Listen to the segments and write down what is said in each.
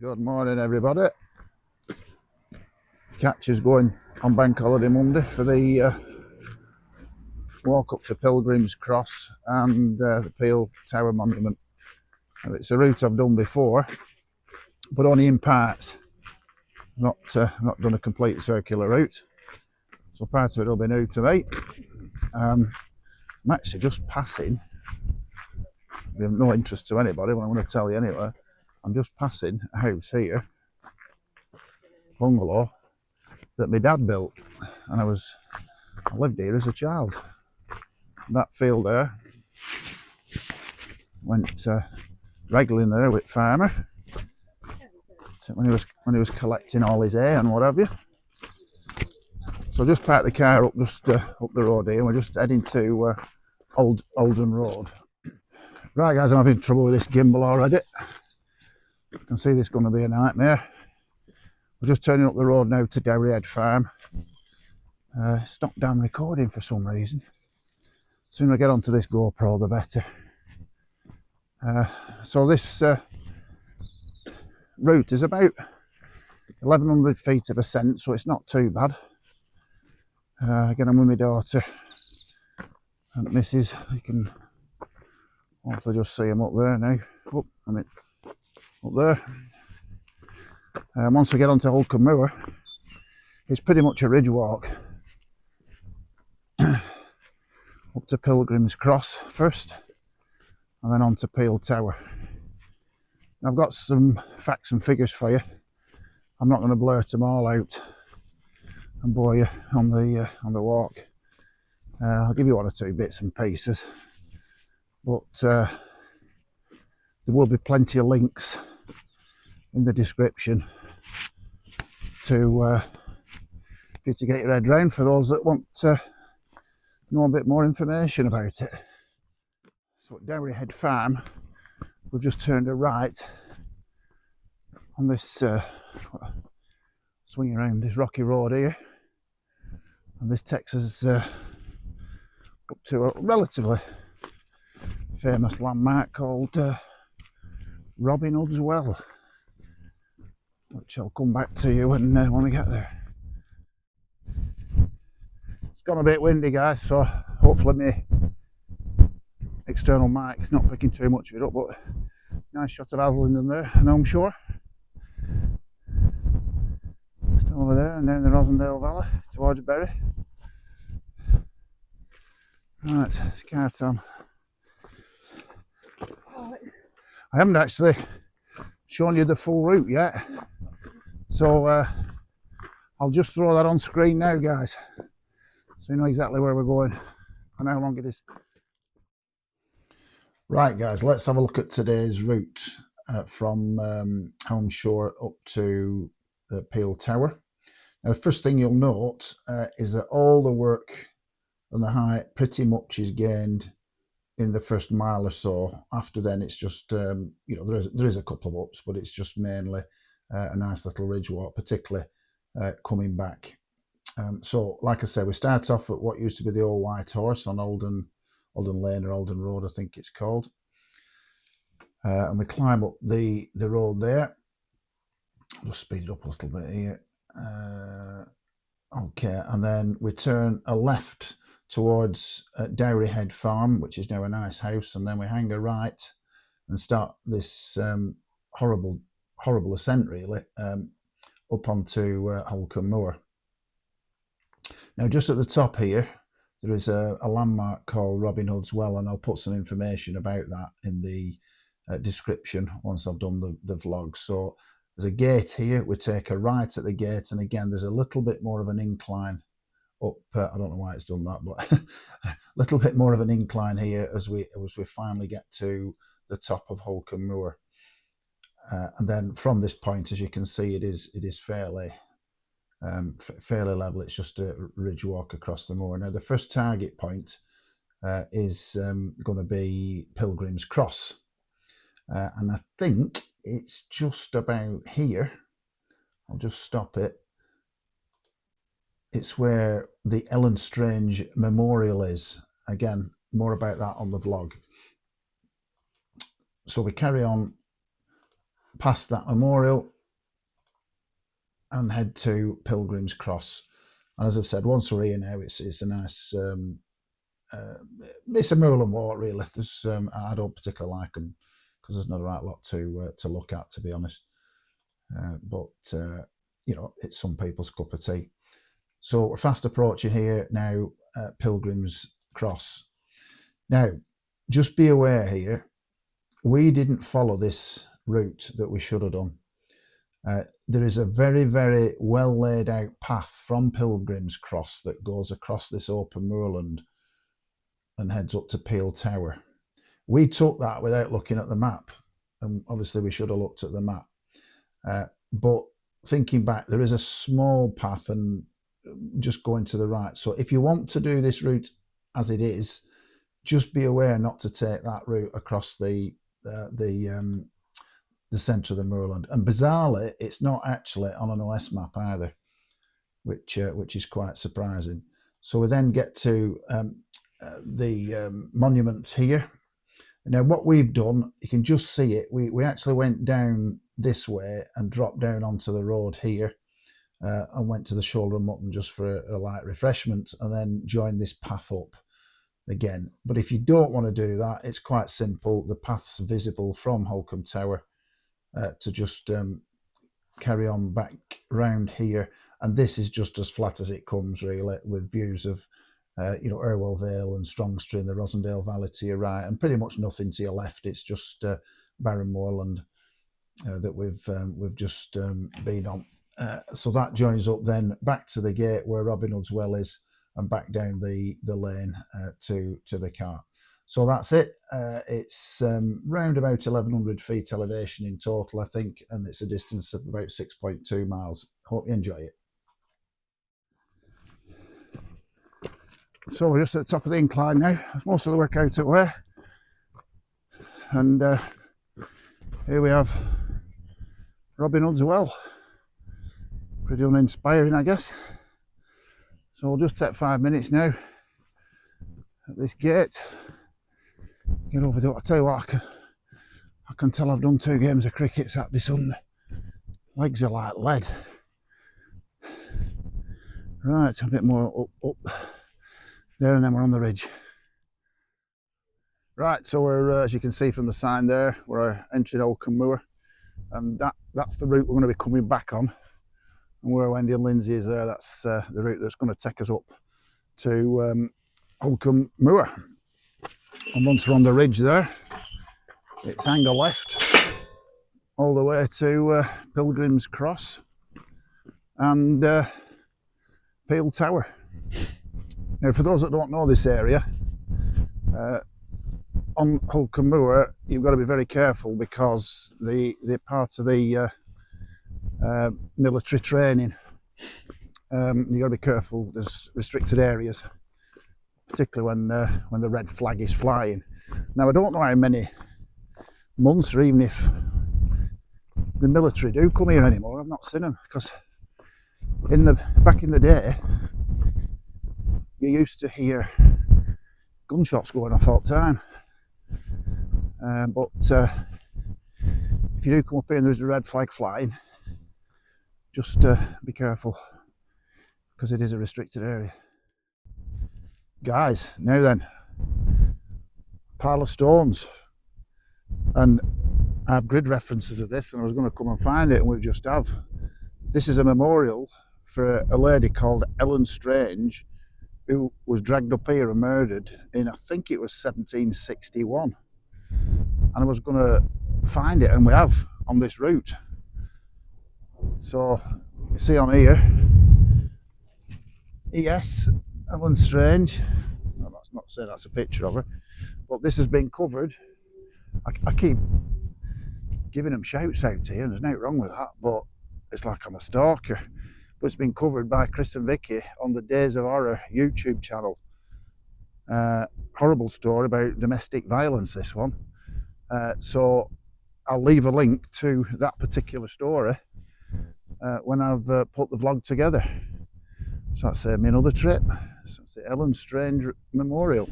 Good morning, everybody. Catch is going on Bank Holiday Monday for the walk up to Pilgrims Cross and the Peel Tower Monument. Now, it's a route I've done before, but only in parts. Not done a complete circular route, so part of it will be new to me. I'm actually just passing. We have no interest to anybody, but I'm going to tell you anyway. I'm just passing a house here, bungalow, that my dad built, and I lived here as a child. That field there, went regularly in there with farmer when he was collecting all his hay and what have you. So I just parked the car up up the road here, and we're just heading to Oldham Road. Right guys, I'm having trouble with this gimbal already. You can see this is going to be a nightmare. We're just turning up the road now to Derry Head Farm. It's not damn recording for some reason. The sooner I get onto this GoPro, the better. So this route is about 1,100 feet of ascent, so it's not too bad. Again, I'm with my daughter and Mrs. You can hopefully just see them up there now. Oh, I mean, up there. Once we get onto Holcombe Moor, it's pretty much a ridge walk up to Pilgrims Cross first, and then on to Peel Tower. I've got some facts and figures for you. I'm not going to blurt them all out and bore you on the walk. I'll give you one or two bits and pieces, but there will be plenty of links in the description for you to get your head round, for those that want to know a bit more information about it. So at Derry Head Farm, we've just turned a right on this swing around this rocky road here, and this takes us up to a relatively famous landmark called Robin Hood's Well, which I'll come back to you when we get there. It's gone a bit windy guys, so hopefully my external mic's not picking too much of it up, but nice shot of Haslingden there, and I'm sure. Just over there, and down the Rosendale Valley towards Bury. Right, it's car time. I haven't actually shown you the full route yet, so I'll just throw that on screen now guys, so you know exactly where we're going and how long it is. Right guys, let's have a look at today's route from Holmshore up to the Peel Tower. Now the first thing you'll note is that all the work and the height pretty much is gained in the first mile or so. After then it's just, you know, there is a couple of ups, but it's just mainly a nice little ridge walk, particularly coming back. So like I say, we start off at what used to be the Old White Horse on Oldham Lane or Oldham Road, I think it's called. And we climb up the road there. I'll just speed it up a little bit here. Okay, and then we turn a left towards Derry Head Farm, which is now a nice house, and then we hang a right and start this horrible ascent really up onto Holcombe Moor. Now just at the top here there is a landmark called Robin Hood's Well, and I'll put some information about that in the description once I've done the vlog. So there's a gate here, we take a right at the gate, and again there's a little bit more of an incline up. I don't know why it's done that, but a little bit more of an incline here as we finally get to the top of Holcombe Moor. And then from this point, as you can see, it is fairly level. It's just a ridge walk across the moor. Now the first target point is going to be Pilgrims Cross, and I think it's just about here. I'll just stop it. It's where the Ellen Strange Memorial is. Again, more about that on the vlog. So we carry on past that memorial and head to Pilgrims Cross. And as I've said, once we're here now, it's a nice, it's a moorland walk really. There's, I don't particularly like them because there's not a right lot to look at, to be honest. But you know, it's some people's cup of tea. So we're fast approaching here now, Pilgrims Cross. Now, just be aware here, we didn't follow this route that we should have done. There is a very, very well laid out path from Pilgrims Cross that goes across this open moorland and heads up to Peel Tower. We took that without looking at the map, and obviously we should have looked at the map. But thinking back, there is a small path and just going to the right. So if you want to do this route as it is, just be aware not to take that route across the centre of the moorland. And bizarrely, it's not actually on an OS map either, which is quite surprising. So we then get to the monument here. Now what we've done, you can just see it, we actually went down this way and dropped down onto the road here, and went to the Shoulder of Mutton just for a light refreshment, and then joined this path up again. But if you don't want to do that, it's quite simple. The path's visible from Holcombe Tower to just carry on back round here, and this is just as flat as it comes really, with views of you know, Irwell Vale and Strongstry and the Rosendale Valley to your right, and pretty much nothing to your left. It's just barren moorland that we've just been on. So that joins up then back to the gate where Robin Hood's Well is, and back down the lane to the car. So that's it. It's round about 1,100 feet elevation in total, I think, and it's a distance of about 6.2 miles. Hope you enjoy it. So we're just at the top of the incline now. Most of the work out at way, and here we have Robin Hood's Well. Pretty uninspiring, I guess. So we'll just take 5 minutes now at this gate. Get over there. I tell you what, I can tell I've done 2 games of cricket Saturday, Sunday. Legs are like lead. Right, a bit more up there, and then we're on the ridge. Right, so we're, as you can see from the sign there, we're entering Holcombe Moor, and that's the route we're going to be coming back on. And where Wendy and Lindsay is there, that's the route that's going to take us up to Holcombe Moor. And once we're on the ridge there, it's angle left all the way to Pilgrims Cross and Peel Tower. Now, for those that don't know this area, on Holcombe Moor, you've got to be very careful because the part of the military training, you've got to be careful. There's restricted areas, particularly when the red flag is flying. Now, I don't know how many months, or even if the military do come here anymore. I've not seen them, because back in the day, you used to hear gunshots going off all the time. But if you do come up here and there's a red flag flying, just be careful, because it is a restricted area. Guys, now then, pile of stones, and I have grid references of this, and I was going to come and find it, and we just have. This is a memorial for a lady called Ellen Strange, who was dragged up here and murdered in, I think it was 1761. And I was going to find it, and we have, on this route. So you see on here, ES Ellen Strange. No, that's not saying that's a picture of her, but this has been covered. I keep giving them shouts out here, and there's nothing wrong with that, but it's like I'm a stalker. But it's been covered by Chris and Vicky on the Days of Horror YouTube channel. Horrible story about domestic violence, this one. So I'll leave a link to that particular story when I've put the vlog together. So that's me another trip. So that's the Ellen Strange Memorial.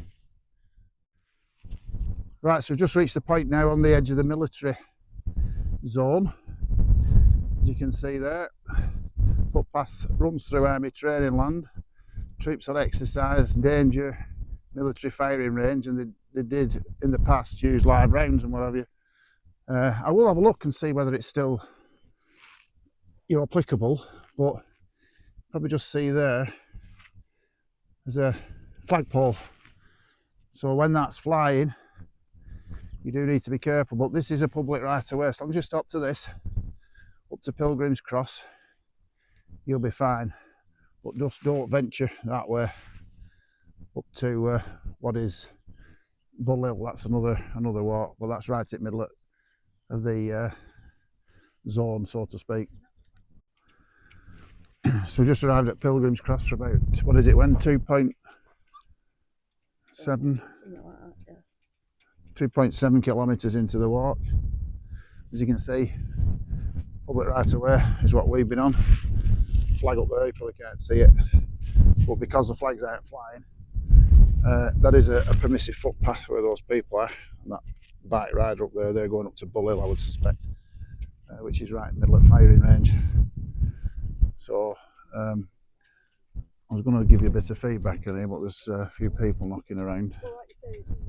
Right, so we've just reached the point now on the edge of the military zone. As you can see there, footpath runs through army training land, troops on exercise, danger, military firing range, and they did in the past use live rounds and what have you. I will have a look and see whether it's still applicable, but probably just see there there's a flagpole, so when that's flying you do need to be careful. But this is a public right of way, as long as you stop to this, up to Pilgrims Cross, you'll be fine. But just don't venture that way up to what is Bull Hill. That's another walk, but that's right in the middle of the zone, so to speak. So we just arrived at Pilgrims Cross for about, what is it, when 2.7 2.7 kilometres into the walk. As you can see, public right of way is what we've been on. Flag up there, you probably can't see it, but because the flags aren't flying, that is a permissive footpath where those people are. And that bike rider up there, they're going up to Bull Hill, I would suspect, which is right in the middle of firing range. So I was going to give you a bit of feedback on here, but there's a few people knocking around.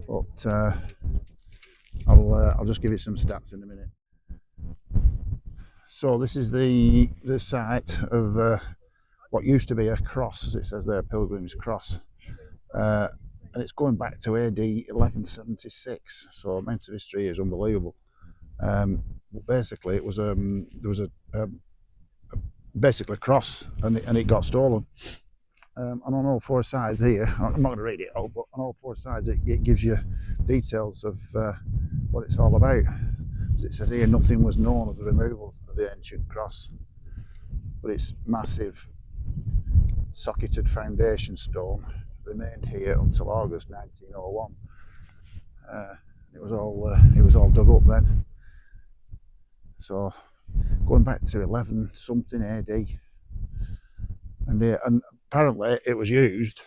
But I'll just give you some stats in a minute. So this is the site of what used to be a cross, as it says there, Pilgrims Cross, and it's going back to AD 1176. So amount of history is unbelievable. But basically, it was there was a basically a cross, and it got stolen. And on all four sides here, I'm not going to read it all, but on all four sides it gives you details of what it's all about. As it says here, nothing was known of the removal of the ancient cross, but its massive socketed foundation stone remained here until August 1901. It was all dug up then. So going back to 11 something AD, and apparently it was used.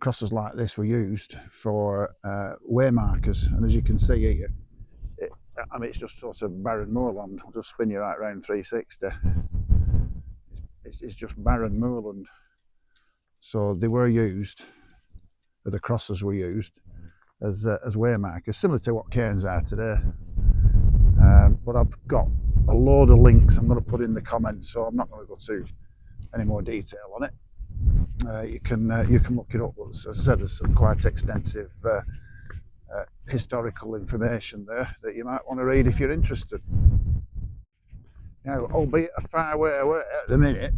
Crosses like this were used for way markers, and as you can see here, I mean, it's just sort of barren moorland. I'll just spin you right around 360. It's just barren moorland. So they were used, or the crosses were used as way markers, similar to what cairns are today. But I've got a load of links I'm going to put in the comments, so I'm not going to go to any more detail on it. You can look it up. As I said, there's some quite extensive historical information there that you might want to read if you're interested. Now, albeit a far way away at the minute,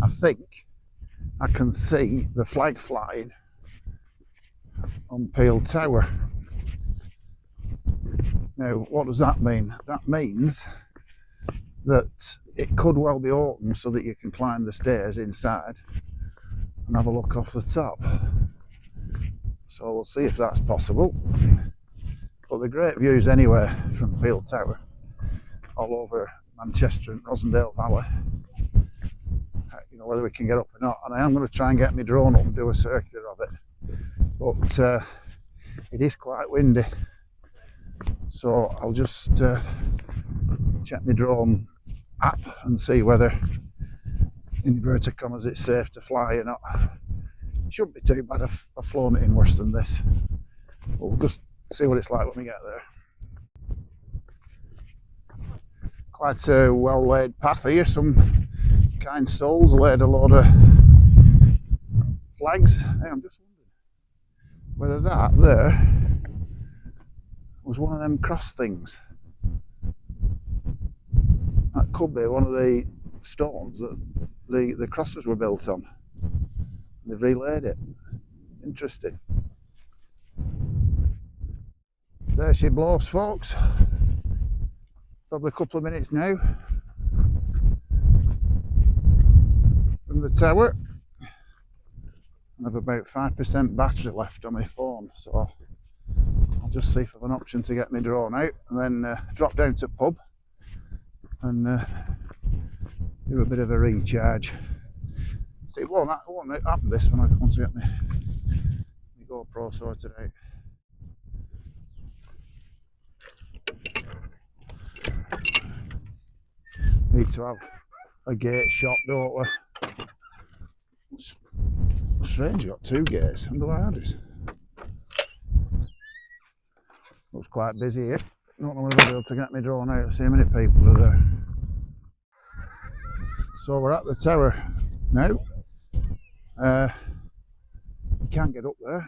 I think I can see the flag flying on Peel Tower. Now, what does that mean? That means that it could well be open so that you can climb the stairs inside and have a look off the top. So we'll see if that's possible. But the great views anyway from Peel Tower, all over Manchester and Rosendale Valley. You know, whether we can get up or not, and I am going to try and get my drone up and do a circular of it. But it is quite windy, so I'll just check my drone app and see whether, in inverted commas, it's safe to fly or not. It shouldn't be too bad. I've flown it in worse than this, but we'll just see what it's like when we get there. Quite a well laid path here. Some kind souls laid a load of flags. Hey, I'm just wondering whether that there was one of them cross things. That could be one of the stones that the crosses were built on. They've relayed it. Interesting. There she blows, folks. Probably a couple of minutes now from the tower. I have about 5% battery left on my phone, so I'll just see if I have an option to get my drone out and then drop down to pub and do a bit of a recharge. See, it won't happen this when I want to get my GoPro sorted out. Need to have a gate shot, don't we? It's strange, you got two gates. I wonder why that is. Looks quite busy here. Don't know whether I'll be able to get me drawn out to see how many people are there. So we're at the tower now. You can't get up there.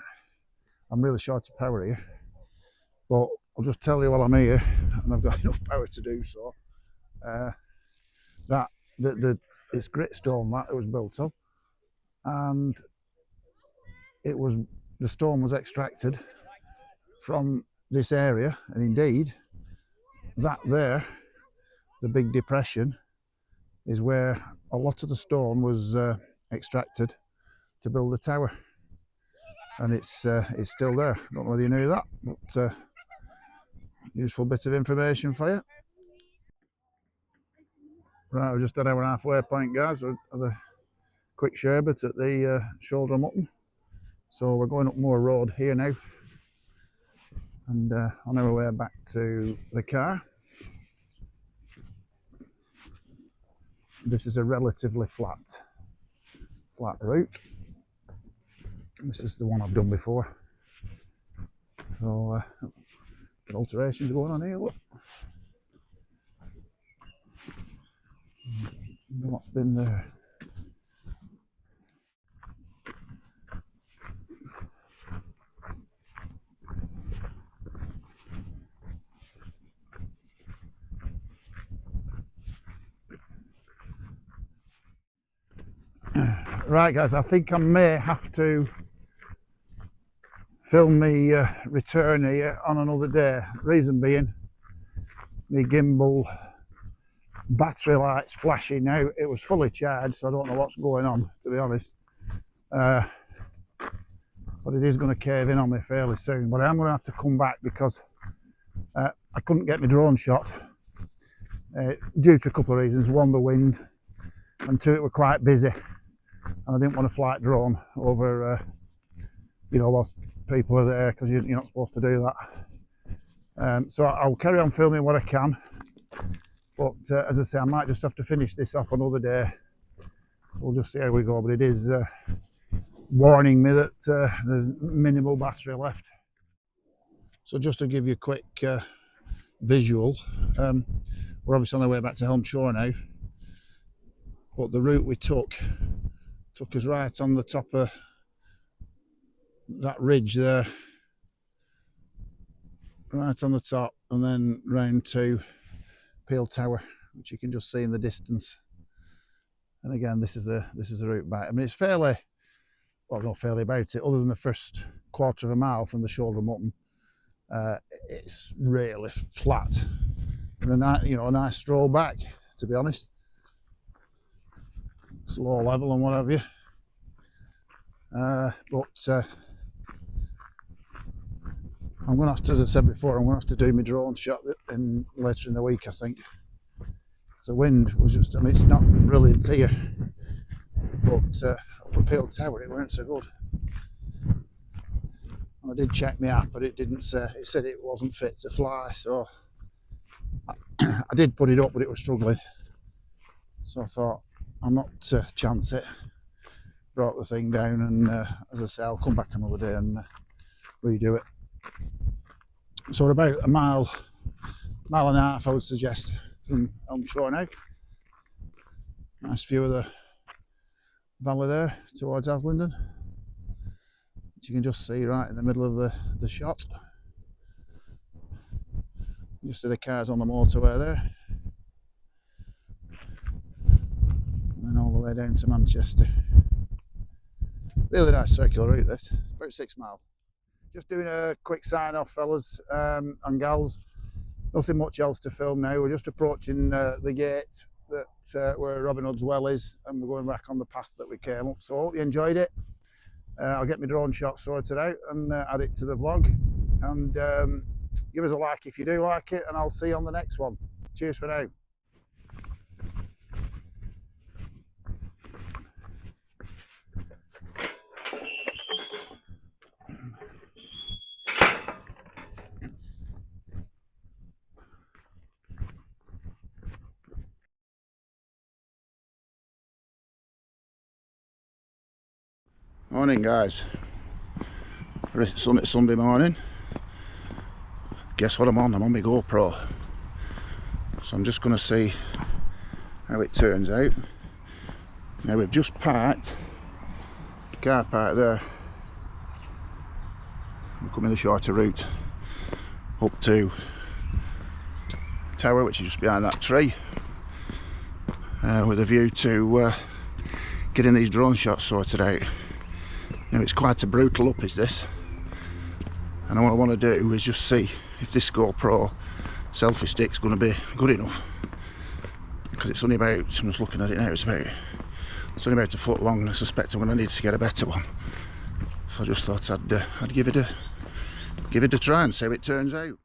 I'm really short of power here, but I'll just tell you while I'm here, and I've got enough power to do so. It's grit stone that it was built of, and the stone was extracted from this area, and indeed that there, the big depression, is where a lot of the stone was extracted to build the tower, and it's still there. Don't know whether you knew that, but useful bit of information for you. Right, we're just at our halfway point, guys. We're at a quick sherbet at the Shoulder of Mutton. So we're going up Moor Road here now, and on our way back to the car. This is a relatively flat route. This is the one I've done before. So alterations going on here. Look. What's been there? Right, guys, I think I may have to film me return here on another day. Reason being, my gimbal battery light's flashing now. It was fully charged, so I don't know what's going on, to be honest. But it is going to cave in on me fairly soon. But I am going to have to come back because I couldn't get my drone shot due to a couple of reasons. One, the wind, and two, it were quite busy, and I didn't want to fly drone over whilst people are there, because you're not supposed to do that. So I'll carry on filming what I can, but as I say, I might just have to finish this off another day. So we'll just see how we go, but it is warning me that there's minimal battery left. So just to give you a quick visual, we're obviously on our way back to Holcombe Shore now, but the route we took us right on the top of that ridge there, right on the top, and then round to Peel Tower, which you can just see in the distance. And again, this is the route back. I mean, it's fairly, well, not fairly about it, other than the first quarter of a mile from the Shoulder of Mutton. It's really flat, and a nice stroll back, to be honest. It's low level and what have you, but I'm going to have to, as I said before, I'm going to have to do my drone shot later in the week, I think. The wind was just, I mean, it's not brilliant here, but up at Peel Tower it weren't so good. And I did check my app, but it didn't say, it said it wasn't fit to fly, so I did put it up, but it was struggling. So I thought, I'll not chance it. Brought the thing down, and as I say, I'll come back another day and redo it. So we're about a mile and a half, I would suggest, from Holcombe Shore now. Nice view of the valley there towards Aslingden, which you can just see right in the middle of the shot. You just see the cars on the motorway there, and then all the way down to Manchester. Really nice circular route this, about 6 miles. Just doing a quick sign off, fellas and gals. Nothing much else to film now. We're just approaching the gate that where Robin Hood's well is, and we're going back on the path that we came up. So I hope you enjoyed it. I'll get my drone shot sorted out and add it to the vlog. And give us a like if you do like it, and I'll see you on the next one. Cheers for now. Morning guys. Sunday morning. Guess what I'm on? I'm on my GoPro. So I'm just going to see how it turns out. Now we've just parked, car parked there. We're coming the shorter route up to tower, which is just behind that tree, with a view to getting these drone shots sorted out. Now it's quite a brutal up, is this, and what I want to do is just see if this GoPro selfie stick's going to be good enough, because it's only about, I'm just looking at it now, it's only about a foot long, and I suspect I'm going to need to get a better one. So I just thought I'd give it a try and see how it turns out.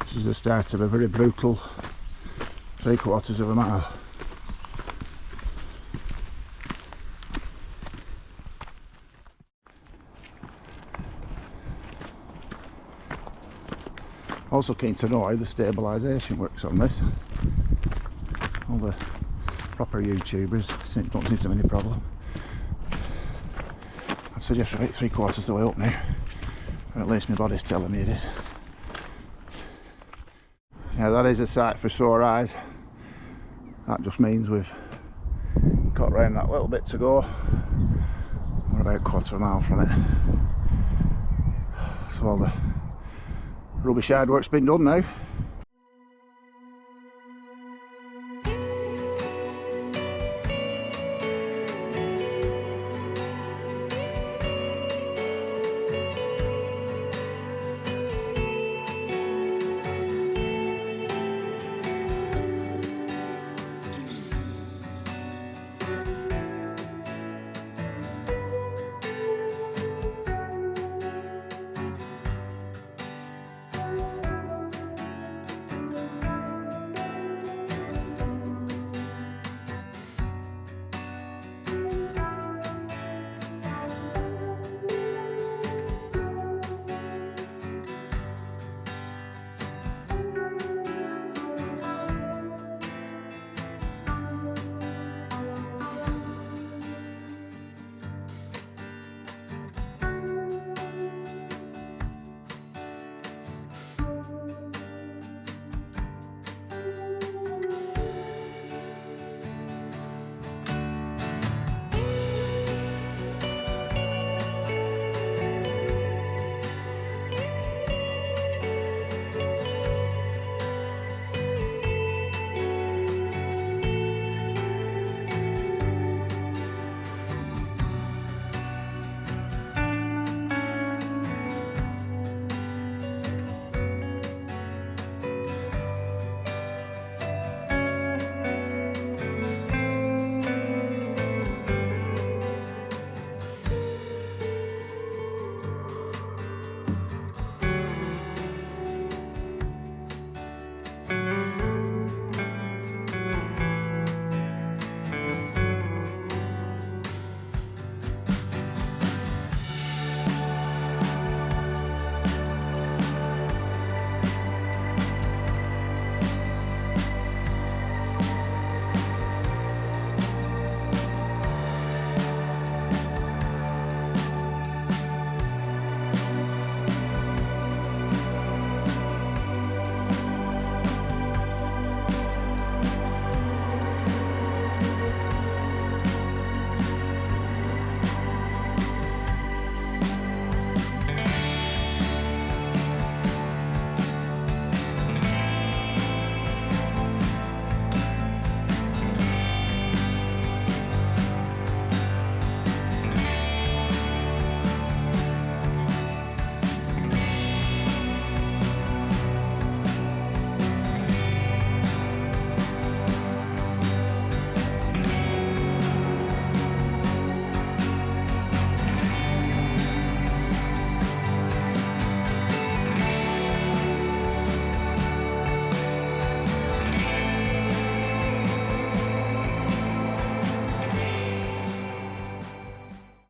This is the start of a very brutal 3/4 of a mile. Also keen to know how the stabilisation works on this. All the proper YouTubers don't seem to have any problem. I'd suggest about 3/4 of the way up now, or at least my body's telling me it is. Yeah, that is a sight for sore eyes. That just means we've got round that little bit to go. We're about 1/4 mile from it. So all the rubbish hard work's been done now.